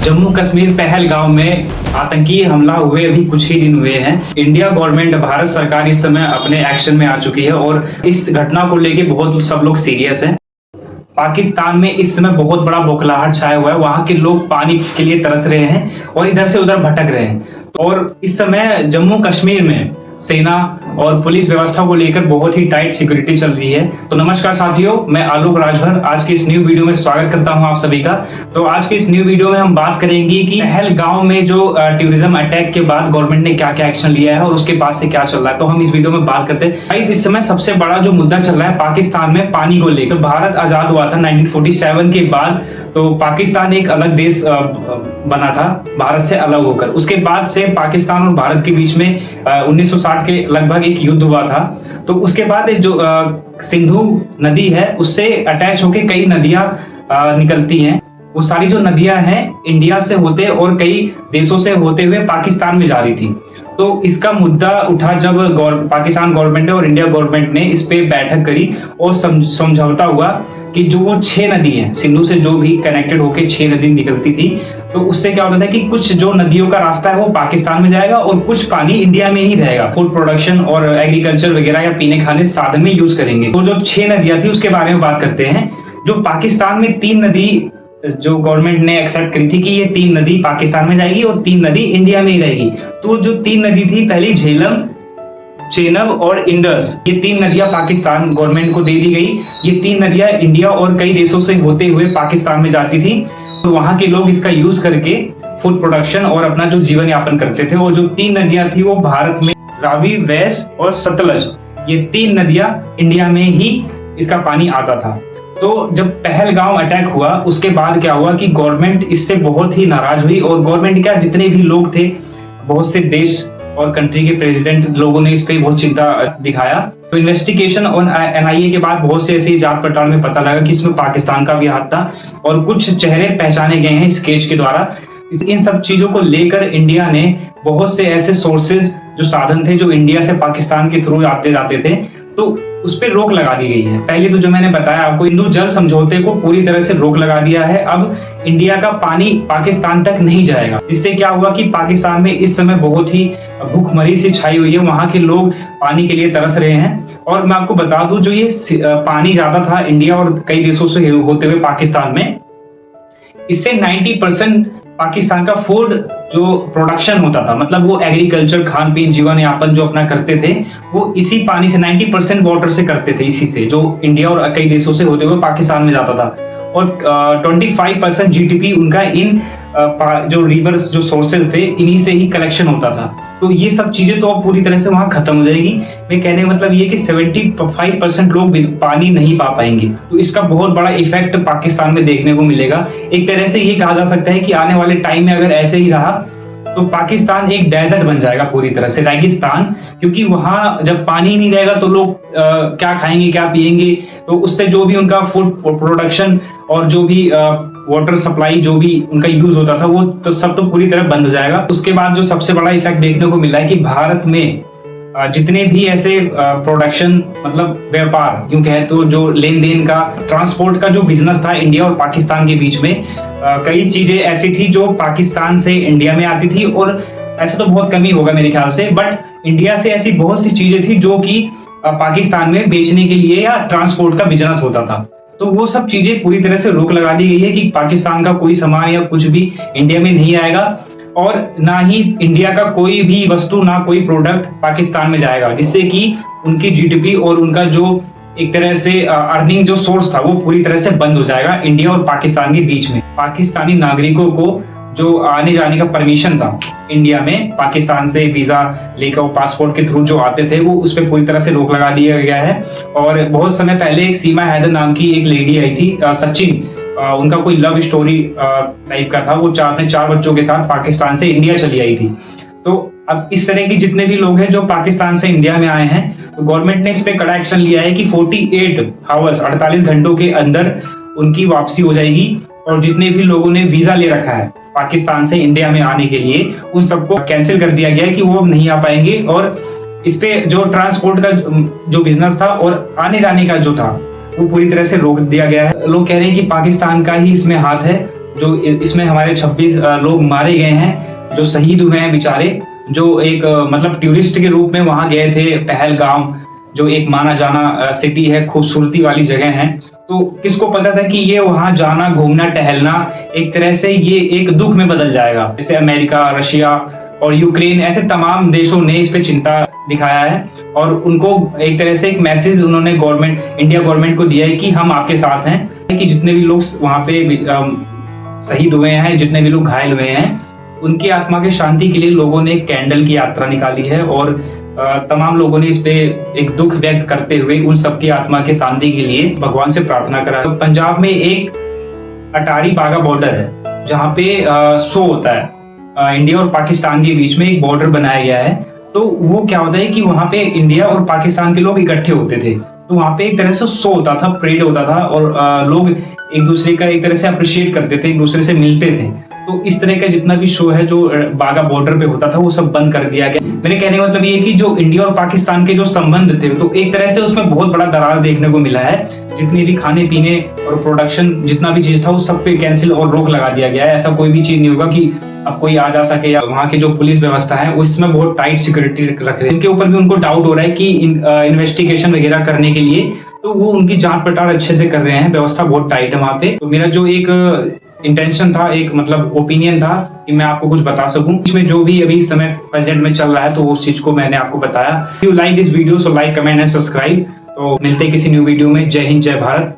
जम्मू कश्मीर पहलगाम में आतंकी हमला हुए अभी कुछ ही दिन हुए हैं। इंडिया गवर्नमेंट, भारत सरकार इस समय अपने एक्शन में आ चुकी है और इस घटना को लेके बहुत सब लोग सीरियस हैं। पाकिस्तान में इस समय बहुत बड़ा बौखलाहट छाया हुआ है। वहां के लोग पानी के लिए तरस रहे हैं और इधर से उधर भटक रहे हैं। और इस समय जम्मू कश्मीर में सेना और पुलिस व्यवस्था को लेकर बहुत ही टाइट सिक्योरिटी चल रही है। तो नमस्कार साथियों, मैं आलोक राजभर आज के इस न्यू वीडियो में स्वागत करता हूं आप सभी का। तो आज के इस न्यू वीडियो में हम बात करेंगे कि पहलगाम में जो टेररिज्म अटैक के बाद गवर्नमेंट ने क्या क्या एक्शन लिया है और उसके बाद से क्या चल रहा है। तो हम इस वीडियो में बात करते हैं। इस समय सबसे बड़ा जो मुद्दा चल रहा है पाकिस्तान में पानी को लेकर। भारत आजाद हुआ था 1947 के बाद, तो पाकिस्तान एक अलग देश बना था भारत से अलग होकर। उसके बाद से पाकिस्तान और भारत के बीच में 1960 के लगभग एक युद्ध हुआ था। तो उसके बाद जो सिंधु नदी है उससे अटैच होके कई नदियां निकलती हैं। वो सारी जो नदियां हैं इंडिया से होते और कई देशों से होते हुए पाकिस्तान में जा रही थी। तो इसका मुद्दा उठा जब पाकिस्तान गवर्नमेंट और इंडिया गवर्नमेंट ने इस पे बैठक करी और समझौता हुआ कि जो वो 6 नदी हैं, सिंधु से जो भी कनेक्टेड होके 6 नदी निकलती थी, तो उससे क्या होता था कि कुछ जो नदियों का रास्ता है वो पाकिस्तान में जाएगा और कुछ पानी इंडिया में ही रहेगा। फूड प्रोडक्शन और एग्रीकल्चर वगैरह या पीने खाने साधन में यूज करेंगे। तो जो 6 नदियां थी उसके बारे में बात करते हैं। जो पाकिस्तान में 3 नदी जो गवर्नमेंट ने एक्सेप्ट करी थी कि ये 3 नदी पाकिस्तान में जाएगी और 3 नदी इंडिया में ही रहेगी। तो जो 3 नदी थी, पहली झेलम, चेनाब और इंडस, ये 3 नदियां पाकिस्तान गवर्नमेंट को दे दी गई। ये 3 नदियां इंडिया और कई देशों से होते हुए पाकिस्तान में जाती थी। तो वहां के लोग इसका यूज करके फूड प्रोडक्शन और अपना जो जीवन यापन करते थे। और जो 3 नदियां थी वो भारत में रावी, वैस और सतलज, ये 3 नदियां इंडिया में ही इसका पानी आता था। तो जब पहलगाम अटैक हुआ उसके बाद क्या हुआ कि गवर्नमेंट इससे बहुत ही नाराज हुई और गवर्नमेंट क्या, जितने भी लोग थे, बहुत से देश और कंट्री के प्रेसिडेंट लोगों ने इस पे बहुत चिंता दिखाया। तो इन्वेस्टिगेशन और NIA के बाद बहुत से ऐसी जांच पड़ताल में पता लगा कि इसमें पाकिस्तान का भी हाथ था और कुछ चेहरे पहचाने गए हैं स्केच के द्वारा। इन सब चीजों को लेकर इंडिया ने बहुत से ऐसे सोर्सेज, जो साधन थे जो इंडिया से पाकिस्तान के थ्रू आते जाते थे, तो उस पर रोक लगा दी गई है। पहले तो जो मैंने बताया आपको, सिंधु जल समझौते को पूरी तरह से रोक लगा दिया है। अब इंडिया का पानी पाकिस्तान तक नहीं जाएगा। इससे क्या हुआ कि पाकिस्तान में इस समय बहुत ही भूखमरी सी छाई हुई है। वहां के लोग पानी के लिए तरस रहे हैं। और मैं आपको बता दूं, जो ये पानी ज्यादा था इंडिया और कई देशों से होते हुए पाकिस्तान में, इससे 90% पाकिस्तान का फूड जो प्रोडक्शन होता था, मतलब वो एग्रीकल्चर, खान पीन, जीवन यापन जो अपना करते थे, वो इसी पानी से 90% वाटर से करते थे, इसी से, जो इंडिया और कई देशों से होते हुए पाकिस्तान में जाता था। और 25% GDP उनका इन जो रिवर्स, जो सोर्सेज थे, इन्हीं से ही कलेक्शन होता था। तो ये सब चीजें तो अब पूरी तरह से वहां खत्म हो जाएगी। मैं कहने का मतलब ये कि 75% लोग पानी नहीं पा पाएंगे। तो इसका बहुत बड़ा इफेक्ट पाकिस्तान में देखने को मिलेगा। एक तरह से ये कहा जा सकता है कि आने वाले टाइम में अगर ऐसे ही रहा तो पाकिस्तान एक डेजर्ट बन जाएगा, पूरी तरह से रेगिस्तान। क्योंकि वहां जब पानी नहीं रहेगा तो लोग क्या खाएंगे, क्या पिएंगे। तो उससे जो भी उनका फूड प्रोडक्शन और जो भी वाटर सप्लाई जो भी उनका यूज होता था, वो तो सब तो पूरी तरह बंद हो जाएगा। उसके बाद जो सबसे बड़ा इफेक्ट देखने को मिला है कि भारत में जितने भी ऐसे प्रोडक्शन, मतलब व्यापार यूं कहे तो, जो लेन देन का, ट्रांसपोर्ट का जो बिजनेस था इंडिया और पाकिस्तान के बीच में, कई चीजें ऐसी थी जो पाकिस्तान से इंडिया में आती थी। और ऐसा तो बहुत कम ही होगा मेरे ख्याल से, बट इंडिया से ऐसी बहुत सी चीजें थी जो कि पाकिस्तान में बेचने के लिए या ट्रांसपोर्ट का बिजनेस होता था। तो वो सब चीजें पूरी तरह से रोक लगा दी गई है कि पाकिस्तान का कोई सामान या कुछ भी इंडिया में नहीं आएगा और ना ही इंडिया का कोई भी वस्तु, ना कोई प्रोडक्ट पाकिस्तान में जाएगा, जिससे कि उनकी GDP और उनका जो एक तरह से अर्निंग जो सोर्स था वो पूरी तरह से बंद हो जाएगा इंडिया और पाकिस्तान के बीच में। पाकिस्तानी नागरिकों को जो आने जाने का परमिशन था इंडिया में, पाकिस्तान से वीजा लेकर पासपोर्ट के थ्रू जो आते थे, वो उस पर पूरी तरह से रोक लगा दिया गया है। और बहुत समय पहले एक सीमा हैदर नाम की एक लेडी आई थी, सचिन, उनका कोई लव स्टोरी टाइप का था। वो अपने 4 बच्चों के साथ पाकिस्तान से इंडिया चली आई थी। तो अब इस तरह की जितने भी लोग हैं जो पाकिस्तान से इंडिया में आए हैं, तो गवर्नमेंट ने इस पे कड़ा एक्शन लिया है कि 48 आवर्स, 48 घंटों के अंदर उनकी वापसी हो जाएगी। और जितने भी लोगों ने वीजा ले रखा है पाकिस्तान से इंडिया में आने के लिए, उन सबको कैंसिल कर दिया गया है कि वो नहीं आ पाएंगे। और इस पे जो ट्रांसपोर्ट का जो बिजनेस था और आने जाने का जो था, वो पूरी तरह से रोक दिया गया है। लोग कह रहे हैं कि पाकिस्तान का ही इसमें हाथ है। जो इसमें हमारे 26 लोग मारे गए हैं, जो शहीद हुए हैं बेचारे, जो एक मतलब टूरिस्ट के रूप में वहां गए थे पहलगाम, जो एक माना जाना सिटी है, खूबसूरती वाली जगह है। तो किसको पता था कि ये वहां जाना, घूमना, टहलना एक तरह से ये एक दुख में बदल जाएगा। जैसे अमेरिका, रशिया और यूक्रेन ऐसे तमाम देशों ने इस पे चिंता दिखाया है और उनको एक तरह से एक मैसेज उन्होंने इंडिया गवर्नमेंट को दिया है कि हम आपके साथ हैं, कि जितने भी लोग वहां पे शहीद हुए हैं, जितने भी लोग घायल हुए हैं, उनकी आत्मा की शांति के लिए लोगों ने एक कैंडल की यात्रा निकाली है और तमाम लोगों ने इस पे एक दुख व्यक्त करते हुए उन सबकी आत्मा के शांति के लिए भगवान से प्रार्थना करा। तो पंजाब में एक अटारी बाघा बॉर्डर है जहाँ पे शो होता है इंडिया और पाकिस्तान के बीच में एक बॉर्डर बनाया गया है। तो वो क्या होता है कि वहां पे इंडिया और पाकिस्तान के लोग इकट्ठे होते थे, तो वहां पे एक तरह से शो होता था, परेड होता था और लोग एक दूसरे का एक तरह से अप्रिशिएट करते थे, एक दूसरे से मिलते थे। तो इस तरह का जितना भी शो है जो बाघा बॉर्डर पे होता था वो सब बंद कर दिया गया। मेरे कहने का मतलब ये कि जो इंडिया और पाकिस्तान के जो संबंध थे तो एक तरह से उसमें बहुत बड़ा दरार देखने को मिला है। जितनी भी खाने पीने और प्रोडक्शन जितना भी चीज था वो सब पे कैंसिल और रोक लगा दिया गया है। ऐसा कोई भी चीज नहीं होगा कि अब कोई आ जा सके, या वहाँ की जो पुलिस व्यवस्था है उसमें बहुत टाइट सिक्योरिटी रख रहे हैं। इनके ऊपर भी उनको डाउट हो रहा है कि इन्वेस्टिगेशन वगैरह करने के लिए तो वो उनकी जांच पड़ताल अच्छे से कर रहे हैं, व्यवस्था बहुत टाइट है वहाँ पे। तो मेरा जो एक इंटेंशन था, एक मतलब ओपिनियन था कि मैं आपको कुछ बता सकूं इसमें जो भी अभी समय प्रेजेंट में चल रहा है, तो उस चीज को मैंने आपको बताया। You like this video so like, comment and subscribe. तो मिलते हैं किसी न्यू वीडियो में। जय हिंद, जय भारत।